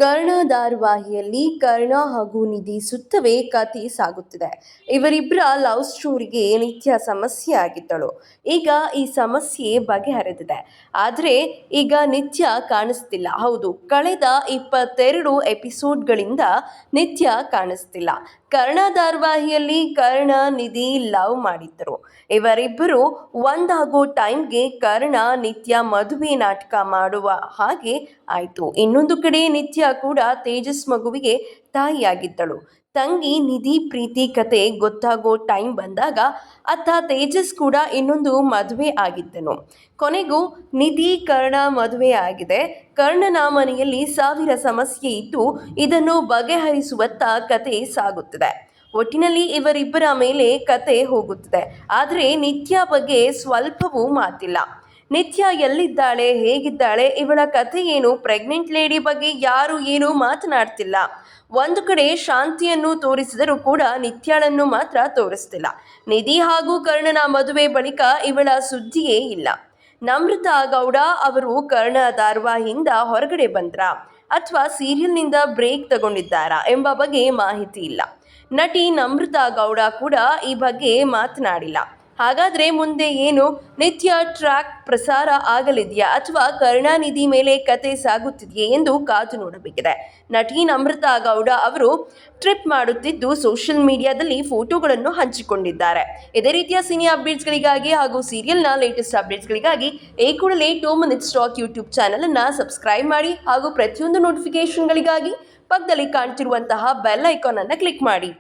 ಕರ್ಣ ಧಾರಾವಾಹಿಯಲ್ಲಿ ಕರ್ಣ ಹಾಗೂ ನಿಧಿ ಸುತ್ತವೇ ಕತೆ ಸಾಗುತ್ತಿದೆ. ಇವರಿಬ್ಬರ ಲವ್ ಸ್ಟೋರಿಗೆ ನಿತ್ಯ ಸಮಸ್ಯೆ ಆಗಿದ್ದಳು. ಈಗ ಈ ಸಮಸ್ಯೆ ಬಗೆಹರಿದಿದೆ. ಆದರೆ ಈಗ ನಿತ್ಯ ಕಾಣಿಸ್ತಿಲ್ಲ. ಹೌದು, ಕಳೆದ 22 ಎಪಿಸೋಡ್ಗಳಿಂದ ನಿತ್ಯ ಕಾಣಿಸ್ತಿಲ್ಲ. ಕರ್ಣ ಧಾರಾವಾಹಿಯಲ್ಲಿ ಕರ್ಣ ನಿಧಿ ಲವ್ ಮಾಡಿದ್ದರು. ಇವರಿಬ್ಬರು ಒಂದಾಗೋ ಟೈಮ್ಗೆ ಕರ್ಣ ನಿತ್ಯ ಮದುವೆ ನಾಟಕ ಮಾಡುವ ಹಾಗೆ ಆಯಿತು. ಇನ್ನೊಂದು ಕಡೆ ನಿತ್ಯ ಕೂಡ ತೇಜಸ್ ಮಗುವಿಗೆ ತಾಯಿಯಾಗಿದ್ದಳು. ತಂಗಿ ನಿಧಿ ಪ್ರೀತಿ ಕತೆ ಗೊತ್ತಾಗೋ ಟೈಮ್ ಬಂದಾಗ ಅತ್ತ ತೇಜಸ್ ಕೂಡ ಇನ್ನೊಂದು ಮದುವೆ ಆಗಿದ್ದನು. ಕೊನೆಗೂ ನಿಧಿ ಕರ್ಣ ಮದುವೆ ಆಗಿದೆ. ಕರ್ಣನ ಮನೆಯಲ್ಲಿ 1000 ಸಮಸ್ಯೆ ಇದ್ದು ಇದನ್ನು ಬಗೆಹರಿಸುವತ್ತ ಕತೆ ಸಾಗುತ್ತಿದೆ. ಒಟ್ಟಿನಲ್ಲಿ ಇವರಿಬ್ಬರ ಮೇಲೆ ಕತೆ ಹೋಗುತ್ತಿದೆ. ಆದರೆ ನಿತ್ಯ ಬಗ್ಗೆ ಸ್ವಲ್ಪವೂ ಮಾತಿಲ್ಲ. ನಿತ್ಯ ಎಲ್ಲಿದ್ದಾಳೆ, ಹೇಗಿದ್ದಾಳೆ, ಇವಳ ಕಥೆ ಏನು, ಪ್ರೆಗ್ನೆಂಟ್ ಲೇಡಿ ಬಗ್ಗೆ ಯಾರು ಏನೂ ಮಾತನಾಡ್ತಿಲ್ಲ. ಒಂದು ಕಡೆ ಶಾಂತಿಯನ್ನು ತೋರಿಸಿದರೂ ಕೂಡ ನಿತ್ಯಳನ್ನು ಮಾತ್ರ ತೋರಿಸ್ತಿಲ್ಲ. ನಿಧಿ ಹಾಗೂ ಕರ್ಣನ ಮದುವೆ ಬಳಿಕ ಇವಳ ಸುದ್ದಿಯೇ ಇಲ್ಲ. ನಮ್ರತಾ ಗೌಡ ಅವರು ಕರ್ಣ ಧಾರಾವಾಹಿಯಿಂದ ಹೊರಗಡೆ ಬಂದ್ರಾ ಅಥವಾ ಸೀರಿಯಲ್ನಿಂದ ಬ್ರೇಕ್ ತಗೊಂಡಿದ್ದಾರಾ ಎಂಬ ಬಗ್ಗೆ ಮಾಹಿತಿ ಇಲ್ಲ. ನಟಿ ನಮ್ರತಾ ಗೌಡ ಕೂಡ ಈ ಬಗ್ಗೆ ಮಾತನಾಡಿಲ್ಲ. ಹಾಗಾದರೆ ಮುಂದೆ ಏನು? ನಿತ್ಯ ಟ್ರ್ಯಾಕ್ ಪ್ರಸಾರ ಆಗಲಿದೆಯಾ ಅಥವಾ ಕರುಣಾನಿಧಿ ಮೇಲೆ ಕತೆ ಸಾಗುತ್ತಿದೆಯೇ ಎಂದು ಕಾದು ನೋಡಬೇಕಿದೆ. ನಟಿ ನಮ್ರತಾ ಗೌಡ ಅವರು ಟ್ರಿಪ್ ಮಾಡುತ್ತಿದ್ದು ಸೋಷಿಯಲ್ ಮೀಡಿಯಾದಲ್ಲಿ ಫೋಟೋಗಳನ್ನು ಹಂಚಿಕೊಂಡಿದ್ದಾರೆ. ಇದೇ ರೀತಿಯ ಸಿನಿ ಅಪ್ಡೇಟ್ಸ್ಗಳಿಗಾಗಿ ಹಾಗೂ ಸೀರಿಯಲ್ನ ಲೇಟೆಸ್ಟ್ ಅಪ್ಡೇಟ್ಸ್ಗಳಿಗಾಗಿ ಈ ಕೂಡಲೇ 2 Minutes Talk ಯೂಟ್ಯೂಬ್ ಚಾನಲನ್ನು ಸಬ್ಸ್ಕ್ರೈಬ್ ಮಾಡಿ ಹಾಗೂ ಪ್ರತಿಯೊಂದು ನೋಟಿಫಿಕೇಷನ್ಗಳಿಗಾಗಿ ಪಕ್ಕದಲ್ಲಿ ಕಾಣ್ತಿರುವಂತಹ ಬೆಲ್ ಐಕಾನ್ ಅನ್ನು ಕ್ಲಿಕ್ ಮಾಡಿ.